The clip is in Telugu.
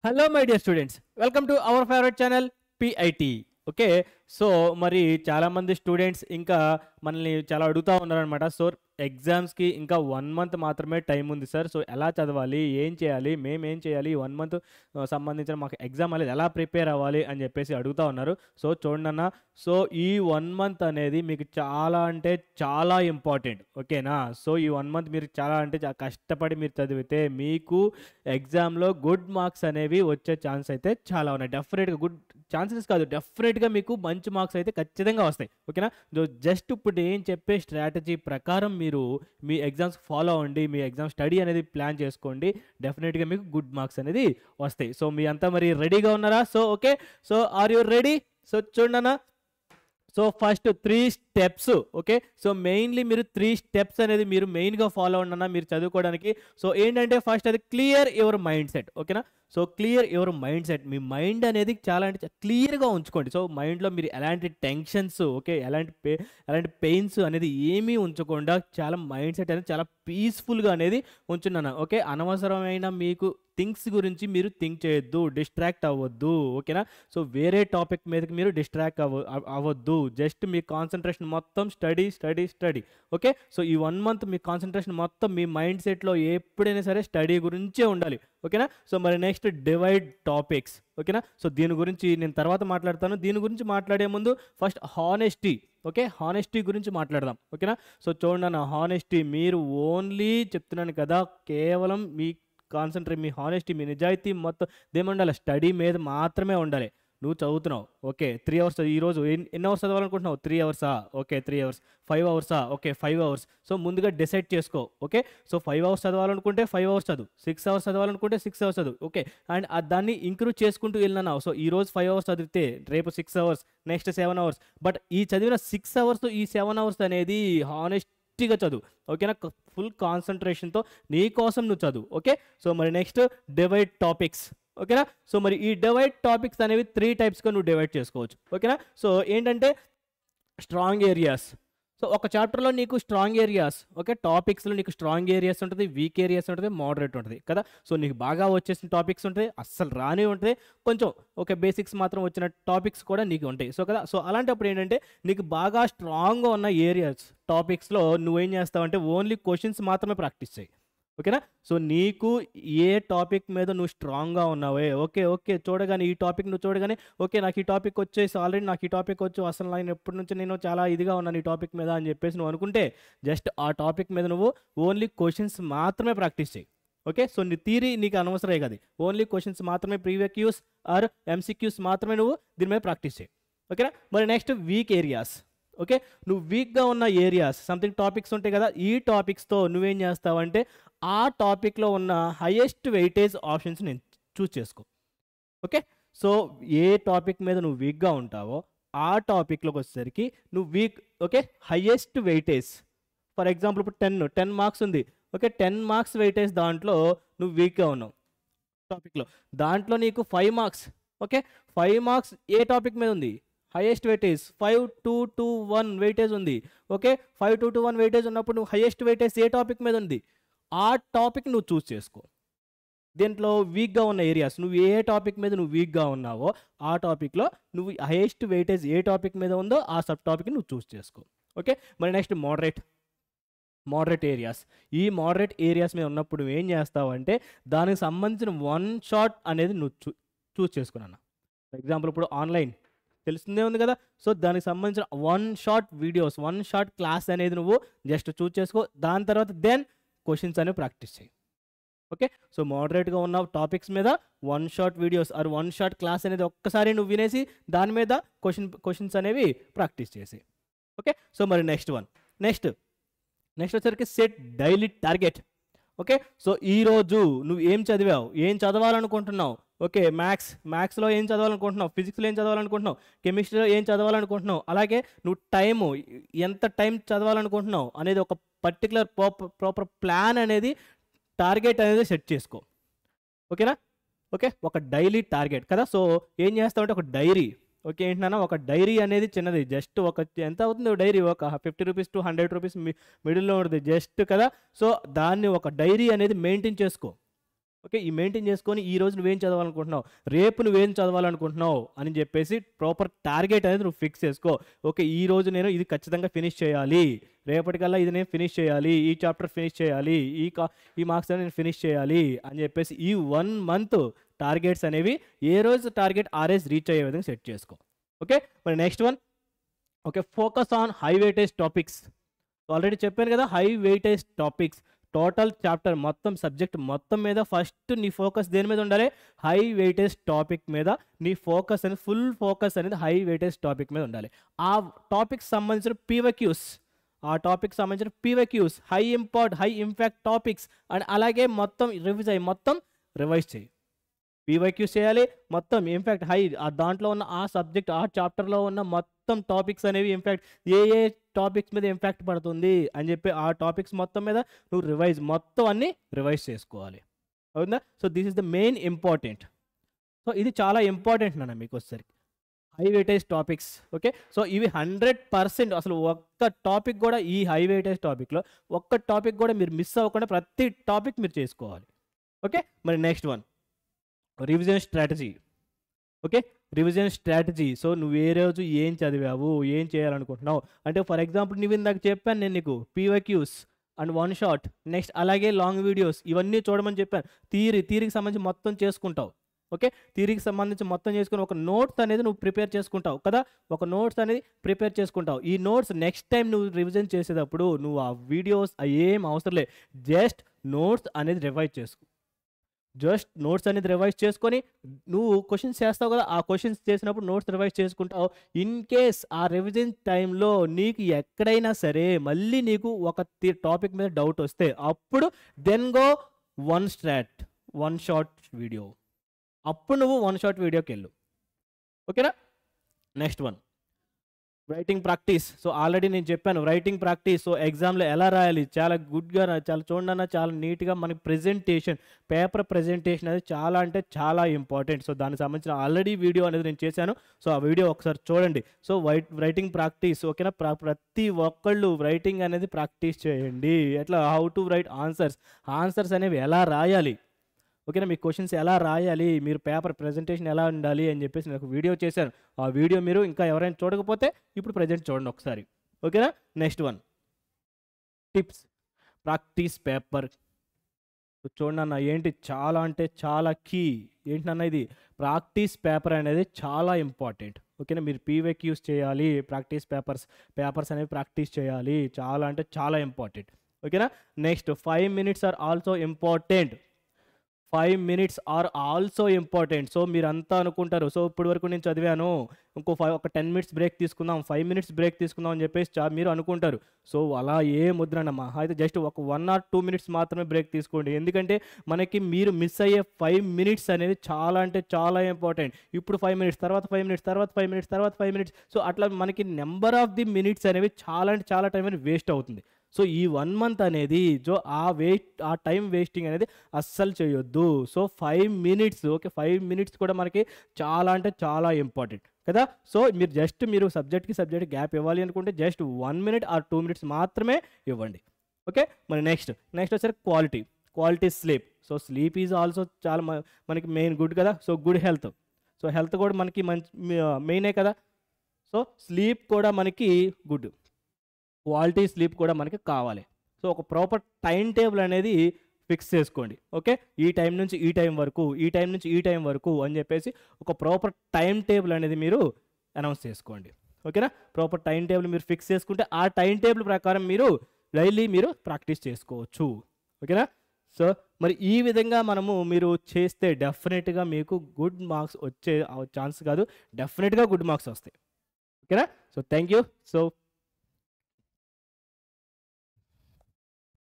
Hello my dear students, welcome to our favourite channel PIT. Okay, so మరి చాలామంది స్టూడెంట్స్ ఇంకా మనల్ని చాలా అడుగుతూ ఉన్నారనమాట. సో ఎగ్జామ్స్కి ఇంకా 1 మంత్ మాత్రమే టైం ఉంది సార్. సో ఎలా చదవాలి, ఏం చేయాలి, మేమేం చేయాలి, ఈ 1 మంత్ సంబంధించిన మాకు ఎగ్జామ్ అనేది ఎలా ప్రిపేర్ అవ్వాలి అని చెప్పేసి అడుగుతూ ఉన్నారు. సో చూడండి అన్న, సో ఈ 1 మంత్ అనేది మీకు చాలా అంటే చాలా ఇంపార్టెంట్. ఓకేనా, సో ఈ 1 మంత్ మీరు చాలా అంటే చాలా కష్టపడి మీరు చదివితే మీకు ఎగ్జామ్లో గుడ్ మార్క్స్ అనేవి వచ్చే ఛాన్స్ అయితే చాలా ఉన్నాయి. డెఫినెట్గా గుడ్ ఛాన్సెస్ కాదు, డెఫినెట్గా మీకు మంచి మార్క్స్ అయితే ఖచ్చితంగా వస్తాయి. ఓకేనా, జస్ట్ ఇప్పుడు ఏం చెప్పే స్ట్రాటజీ ప్రకారం మీరు మీ ఎగ్జామ్స్ ఫాలో అవ్వండి, మీ ఎగ్జామ్ స్టడీ అనేది ప్లాన్ చేసుకోండి, డెఫినెట్గా మీకు గుడ్ మార్క్స్ అనేది వస్తాయి. సో మీ అంతా మరి రెడీగా ఉన్నారా? So okay, so are you ready? So చూడన్నా, so first 3 steps. Okay, so mainly మీరు 3 స్టెప్స్ అనేది మీరు మెయిన్గా ఫాలో అవ్వండి మీరు చదువుకోవడానికి. సో ఏంటంటే ఫస్ట్ అది క్లియర్ యువర్ మైండ్ సెట్. ఓకేనా, so clear your mind set, me mind అనేది చాలా అంటే క్లియర్గా ఉంచుకోండి. సో మైండ్లో మీరు ఎలాంటి టెన్షన్స్, ఓకే, ఎలాంటి పెయిన్స్ అనేది ఏమీ ఉంచకుండా చాలా మైండ్ సెట్ అనేది చాలా పీస్ఫుల్గా అనేది ఉంచున్నాను. ఓకే, అనవసరమైన మీకు థింగ్స్ గురించి మీరు థింక్ చేయొద్దు, డిస్ట్రాక్ట్ అవ్వద్దు. ఓకేనా, సో వేరే టాపిక్ మీదకి మీరు డిస్ట్రాక్ట్ అవ్వద్దు. జస్ట్ మీ కాన్సన్ట్రేషన్ మొత్తం study study study. Okay, so ఈ 1 మంత్ మీ కాన్సన్ట్రేషన్ మొత్తం మీ మైండ్ సెట్లో ఎప్పుడైనా సరే స్టడీ గురించే ఉండాలి. ఓకేనా, సో మరి నెక్స్ట్ డివైడ్ టాపిక్స్. ఓకేనా, సో దీని గురించి నేను తర్వాత మాట్లాడతాను. దీని గురించి మాట్లాడే ముందు ఫస్ట్ హానెస్టీ. ఓకే, హానెస్టీ గురించి మాట్లాడదాం. ఓకేనా, సో చూడండి అన్న, హానెస్టీ మీరు ఓన్లీ చెప్తున్నాను కదా, కేవలం మీ కాన్సన్ట్రేట్, మీ హానెస్టీ, మీ నిజాయితీ మొత్తం ఏముండాలి, స్టడీ మీద మాత్రమే ఉండాలి. నువ్వు చదువుతున్నావు, ఓకే 3 అవర్స్, ఈరోజు ఎన్ని అవర్స్ చదవాలనుకుంటున్నావు? 3 అవర్సా? Okay 3 hours. 5 అవర్సా? Okay 5 hours. సో ముందుగా డిసైడ్ చేసుకో. ఓకే, సో 5 అవర్స్ చదవాలనుకుంటే 5 అవర్స్ చదువు, 6 అవర్స్ చదవాలనుకుంటే 6 అవర్స్ చదువు. ఓకే, అండ్ దాన్ని ఇంక్రూజ్ చేసుకుంటూ వెళ్ళినావు. సో ఈరోజు 5 అవర్స్ చదివితే రేపు 6 అవర్స్, నెక్స్ట్ 7 అవర్స్. బట్ ఈ చదివిన 6 అవర్స్, ఈ 7 అవర్స్ అనేది హానెస్టీగా చదువు. ఓకేనా, ఫుల్ కాన్సన్ట్రేషన్తో నీ కోసం నువ్వు చదువు. ఓకే, సో మరి నెక్స్ట్ డివైడ్ టాపిక్స్. ఓకేనా, సో మరి ఈ డివైడ్ టాపిక్స్ అనేవి 3 టైప్స్గా నువ్వు డివైడ్ చేసుకోవచ్చు. ఓకేనా, సో ఏంటంటే స్ట్రాంగ్ ఏరియాస్. సో ఒక చాప్టర్లో నీకు స్ట్రాంగ్ ఏరియాస్, ఓకే, టాపిక్స్లో నీకు స్ట్రాంగ్ ఏరియాస్ ఉంటుంది, వీక్ ఏరియాస్ ఉంటుంది, మోడరేట్ ఉంటుంది కదా. సో నీకు బాగా వచ్చేసిన టాపిక్స్ ఉంటాయి, అస్సలు రాని ఉంటుంది, కొంచెం ఓకే బేసిక్స్ మాత్రం వచ్చిన టాపిక్స్ కూడా నీకు ఉంటాయి. సో కదా, సో అలాంటప్పుడు ఏంటంటే నీకు బాగా స్ట్రాంగ్గా ఉన్న ఏరియాస్ టాపిక్స్లో నువ్వేం చేస్తావంటే ఓన్లీ క్వశ్చన్స్ మాత్రమే ప్రాక్టీస్ చేయి. ఓకేనా, సో నీకు ఏ టాపిక్ మీద నువ్వు స్ట్రాంగ్గా ఉన్నావే, ఓకే ఓకే చూడగానే ఈ టాపిక్ నువ్వు చూడగానే ఓకే నాకు ఈ టాపిక్ వచ్చేసి ఆల్రెడీ నాకు ఈ టాపిక్ వచ్చు, అసలు నేను ఎప్పటి నుంచి నేను చాలా ఇదిగా ఉన్నాను ఈ టాపిక్ మీద అని చెప్పేసి నువ్వు అనుకుంటే జస్ట్ ఆ టాపిక్ మీద నువ్వు ఓన్లీ క్వశ్చన్స్ మాత్రమే ప్రాక్టీస్ చేయి. ఓకే, సో నీ థియరీ నీకు అనవసరమే కదా, ఓన్లీ క్వశ్చన్స్ మాత్రమే, ప్రీవియస్ ఆర్ ఎంసీక్యూస్ మాత్రమే నువ్వు దీని మీద ప్రాక్టీస్ చేయి. ఓకేనా, మరి నెక్స్ట్ వీక్ ఏరియాస్. ఓకే, నువ్వు వీక్గా ఉన్న ఏరియాస్ సంథింగ్ టాపిక్స్ ఉంటాయి కదా, ఈ టాపిక్స్తో నువ్వేం చేస్తావంటే ఆ టాపిక్లో ఉన్న హైయెస్ట్ వెయిటేజ్ ఆప్షన్స్ నేను చూస్ చేసుకో. ఓకే, సో ఏ టాపిక్ మీద నువ్వు వీక్గా ఉంటావో ఆ టాపిక్లోకి వచ్చేసరికి నువ్వు week, okay, highest weightage. For example ఇప్పుడు 10 మార్క్స్ ఉంది. ఓకే, 10 మార్క్స్ వెయిటేజ్ దాంట్లో నువ్వు వీక్గా ఉన్నావు టాపిక్లో, దాంట్లో నీకు 5 మార్క్స్. ఓకే, 5 మార్క్స్ ఏ టాపిక్ మీద ఉంది? హైయెస్ట్ వెయిటేజ్ 5-2-1 వెయిటేజ్ ఉంది. ఓకే, 5-2-1 వెయిటేజ్ ఉన్నప్పుడు నువ్వు హైయెస్ట్ వెయిటేజ్ ఏ టాపిక్ మీద ఉంది ఆ టాపిక్ నువ్వు చూస్ చేసుకో. దీంట్లో వీక్గా ఉన్న ఏరియాస్, నువ్వు ఏ టాపిక్ మీద నువ్వు వీక్గా ఉన్నావో ఆ టాపిక్లో నువ్వు హైయెస్ట్ వెయిటేజ్ ఏ టాపిక్ మీద ఉందో ఆ సబ్ టాపిక్ నువ్వు చూస్ చేసుకో. ఓకే, మరి నెక్స్ట్ మోడరేట్ ఏరియాస్. ఈ మోడరేట్ ఏరియాస్ మీద ఉన్నప్పుడు నువ్వు ఏం చేస్తావంటే దానికి సంబంధించిన 1 షాట్ అనేది నువ్వు చూస్ చేసుకున్నాను. ఫర్ ఎగ్జాంపుల్ ఇప్పుడు ఆన్లైన్ తెలుస్తుందే ఉంది కదా, సో దానికి సంబంధించిన 1 షాట్ వీడియోస్, 1 షాట్ క్లాస్ అనేది నువ్వు జస్ట్ చూస్ చేసుకో. దాని తర్వాత దెన్ క్వశ్చన్స్ అనేవి ప్రాక్టీస్ చేయి. ఓకే, సో మోడరేట్గా ఉన్న టాపిక్స్ మీద 1 shot videos or 1 shot class అనేది ఒక్కసారి నువ్వు వినేసి దాని మీద క్వశ్చన్స్ అనేవి ప్రాక్టీస్ చేసి. ఓకే, సో మరి నెక్స్ట్ వచ్చేసరికి set daily target. Okay, so ఈరోజు నువ్వు ఏం చదివావు, ఏం చదవాలనుకుంటున్నావు? ఓకే, మ్యాథ్స్లో ఏం చదవాలనుకుంటున్నావు, ఫిజిక్స్లో ఏం చదవాలనుకుంటున్నావు, కెమిస్ట్రీలో ఏం చదవాలనుకుంటున్నావు, అలాగే నువ్వు ఎంత టైం చదవాలనుకుంటున్నావు అనేది ఒక పర్టికులర్ ప్రాపర్ ప్లాన్ అనేది, టార్గెట్ అనేది సెట్ చేసుకో. ఓకేనా, ఓకే, ఒక డైలీ టార్గెట్ కదా. సో ఏం చేస్తావంటే ఒక డైరీ, ఓకే ఏంటన్నా ఒక డైరీ అనేది చిన్నది, జస్ట్ ఒక ఎంత అవుతుంది డైరీ, ఒక 50 రూపీస్ టు 100 రూపీస్ మిడిల్లో ఉంటుంది జస్ట్ కదా. సో దాన్ని ఒక డైరీ అనేది మెయింటైన్ చేసుకో. ఓకే, ఈ మెయింటైన్ చేసుకొని ఈ రోజు నువ్వేం చదవాలనుకుంటున్నావు, రేపు నువ్వేం చదవాలనుకుంటున్నావు అని చెప్పేసి ప్రాపర్ టార్గెట్ అనేది నువ్వు ఫిక్స్ చేసుకో. ఓకే, ఈ రోజు నేను ఇది ఖచ్చితంగా ఫినిష్ చేయాలి, రేపటికల్లా ఇది నేను ఫినిష్ చేయాలి, ఈ చాప్టర్ ఫినిష్ చేయాలి, ఈ మార్క్స్ అనేది నేను ఫినిష్ చేయాలి అని చెప్పేసి ఈ 1 మంత్ టార్గెట్స్ అనేవి ఏ రోజు టార్గెట్ ఆ రోజు రీచ్ అయ్యే విధంగా సెట్ చేసుకో. ఓకే, మరి next one, okay, focus on high weightage topics. Already చెప్పాను కదా, high weightage topics total chapter మొత్తం సబ్జెక్ట్ మొత్తం మీద ఫస్ట్ నీ ఫోకస్ దేని మీద ఉండాలి, హై వెయిటేజ్ టాపిక్ మీద నీ ఫోకస్ అనేది, ఫుల్ ఫోకస్ అనేది హై వెయిటేజ్ టాపిక్ మీద ఉండాలి. ఆ టాపిక్ సంబంధించిన పీవైక్యూస్, ఆ టాపిక్ సంబంధించిన PYQs, high impact topics and అలాగే మొత్తం రివైజ్ చేయి. పీవైక్యూస్ చేయాలి మొత్తం, ఇన్ఫ్యాక్ట్ దాంట్లో ఉన్న ఆ సబ్జెక్ట్ ఆ చాప్టర్లో ఉన్న మొత్తం టాపిక్స్ అనేవి ఇన్ఫ్యాక్ట్ ఏ టాపిక్స్ మీద ఇంపాక్ట్ పడుతుంది అని చెప్పి ఆ టాపిక్స్ మొత్తం మీద నువ్వు మొత్తం అన్ని రివైజ్ చేసుకోవాలి. అవునా? So this is the main important. So ఇది చాలా ఇంపార్టెంట్ నాన్న మీకు వచ్చేసరికి high weightage topics. Okay, so ఇవి 100% అసలు ఒక్క టాపిక్ కూడా ఈ హై వెయిటేజ్ టాపిక్లో ఒక్క టాపిక్ కూడా మీరు మిస్ అవ్వకుండా ప్రతి టాపిక్ మీరు చేసుకోవాలి. ఓకే, మరి next one, revision strategy. Okay, revision strategy. So నువ్వు ఏ రోజు ఏం చదివావు, ఏం చేయాలనుకుంటున్నావు అంటే ఫర్ ఎగ్జాంపుల్ నువ్వు ఇందాక చెప్పాను నేను నీకు పీవైక్యూస్ అండ్ 1 షాట్, నెక్స్ట్ అలాగే లాంగ్ వీడియోస్ ఇవన్నీ చూడమని చెప్పాను. థియరీకి సంబంధించి మొత్తం చేసుకుంటావు. ఓకే, థియరీకి సంబంధించి మొత్తం చేసుకుని ఒక నోట్స్ అనేది నువ్వు ప్రిపేర్ చేసుకుంటావు కదా, ఒక నోట్స్ అనేది ప్రిపేర్ చేసుకుంటావు. ఈ నోట్స్ నెక్స్ట్ టైం నువ్వు రివిజన్ చేసేటప్పుడు నువ్వు ఆ వీడియోస్ ఏం అవసరం లేదు, జస్ట్ నోట్స్ అనేది రివైజ్ చేసుకో. జస్ట్ నోట్స్ అనేది రివైజ్ చేసుకొని నువ్వు క్వశ్చన్స్ చేస్తావు కదా, ఆ క్వశ్చన్స్ చేసినప్పుడు నోట్స్ రివైజ్ చేసుకుంటావు. ఇన్ కేస్ ఆ రివిజన్ టైంలో నీకు ఎక్కడైనా సరే మళ్ళీ నీకు ఒక టాపిక్ మీద డౌట్ వస్తే అప్పుడు దెన్ గో 1 షార్ట్ వీడియో, అప్పుడు నువ్వు 1 షార్ట్ వీడియోకి వెళ్ళు. ఓకేనా? Next one, writing practice. So already నేను చెప్పాను రైటింగ్ ప్రాక్టీస్. సో ఎగ్జామ్లో ఎలా రాయాలి, చాలా గుడ్గా చాలా చూడన్నా చాలా నీట్గా మనకి ప్రెజెంటేషన్, పేపర్ ప్రెజెంటేషన్ అనేది చాలా అంటే చాలా ఇంపార్టెంట్. సో దానికి సంబంధించిన ఆల్రెడీ వీడియో అనేది నేను చేశాను. సో ఆ వీడియో ఒకసారి చూడండి. So writing practice. ఓకేనా? ప్రతి ఒక్కళ్ళు రైటింగ్ అనేది ప్రాక్టీస్ చేయండి. ఎట్లా, హౌ టు రైట్ ఆన్సర్స్ అనేవి ఎలా రాయాలి, ఓకేనా, మీ క్వశ్చన్స్ ఎలా రాయాలి, మీరు పేపర్ ప్రజెంటేషన్ ఎలా ఉండాలి అని చెప్పేసి నేను ఒక వీడియో చేశాను. ఆ వీడియో మీరు ఇంకా ఎవరైనా చూడకపోతే ఇప్పుడు ప్రజెంట్ చూడండి ఒకసారి. ఓకేనా? Next one, tips practice paper. చూడండి అన్న, ఏంటి చాలా అంటే చాలా కీ ఏంటన్నా, ఇది ప్రాక్టీస్ పేపర్ అనేది చాలా ఇంపార్టెంట్. ఓకేనా? మీరు పీవైక్యూస్ చేయాలి, ప్రాక్టీస్ పేపర్స్ అనేవి ప్రాక్టీస్ చేయాలి, చాలా అంటే చాలా ఇంపార్టెంట్. ఓకేనా? Next 5 minutes are also important. 5 minutes are also important. So మీరు అంతా అనుకుంటారు, సో ఇప్పటి వరకు నేను చదివాను, ఒక 10 minutes బ్రేక్ తీసుకుందాం, 5 minutes బ్రేక్ తీసుకుందాం అని చెప్పేసి మీరు అనుకుంటారు. సో అలా ఏ ముద్రనమ్మా, అయితే జస్ట్ ఒక 1 or 2 minutes మాత్రమే బ్రేక్ తీసుకోండి. ఎందుకంటే మనకి మీరు మిస్ అయ్యే 5 minutes అనేది చాలా అంటే చాలా ఇంపార్టెంట్. ఇప్పుడు 5 minutes, తర్వాత 5 minutes, తర్వాత 5 minutes, తర్వాత 5 minutes. సో అట్లా మనకి నెంబర్ ఆఫ్ ది మినిట్స్ అనేవి చాలా అంటే చాలా టైం అనేది వేస్ట్ అవుతుంది. సో ఈ 1 month అనేది ఆ టైం వేస్టింగ్ అనేది అస్సలు చేయొద్దు. సో 5 minutes, ఓకే, 5 minutes కూడా మనకి చాలా అంటే చాలా ఇంపార్టెంట్ కదా. సో మీరు సబ్జెక్ట్ గ్యాప్ ఇవ్వాలి అనుకుంటే జస్ట్ 1 minute ఆర్ 2 minutes మాత్రమే ఇవ్వండి. ఓకే, మరి నెక్స్ట్ వచ్చారు quality sleep. So sleep is also చాలా మనకి మెయిన్ గుడ్ కదా. So good health. So health కూడా మనకి మెయినే కదా. సో స్లీప్ కూడా మనకి గుడ్, క్వాలిటీ స్లీప్ కూడా మనకి కావాలి. సో ఒక ప్రాపర్ టైం టేబుల్ అనేది ఫిక్స్ చేసుకోండి. ఓకే, ఈ టైం నుంచి ఈ టైం వరకు, ఈ టైం నుంచి ఈ టైం వరకు అని చెప్పేసి ఒక ప్రాపర్ టైం టేబుల్ అనేది మీరు అనౌన్స్ చేసుకోండి. ఓకేనా? ప్రాపర్ టైం టేబుల్ మీరు ఫిక్స్ చేసుకుంటే ఆ టైం టేబుల్ ప్రకారం మీరు డైలీ ప్రాక్టీస్ చేసుకోవచ్చు. ఓకేనా? సో మరి ఈ విధంగా మీరు చేస్తే డెఫినెట్గా మీకు గుడ్ మార్క్స్ వచ్చే ఛాన్స్ కాదు, డెఫినెట్గా గుడ్ మార్క్స్ వస్తాయి. ఓకేనా? So thank you. సో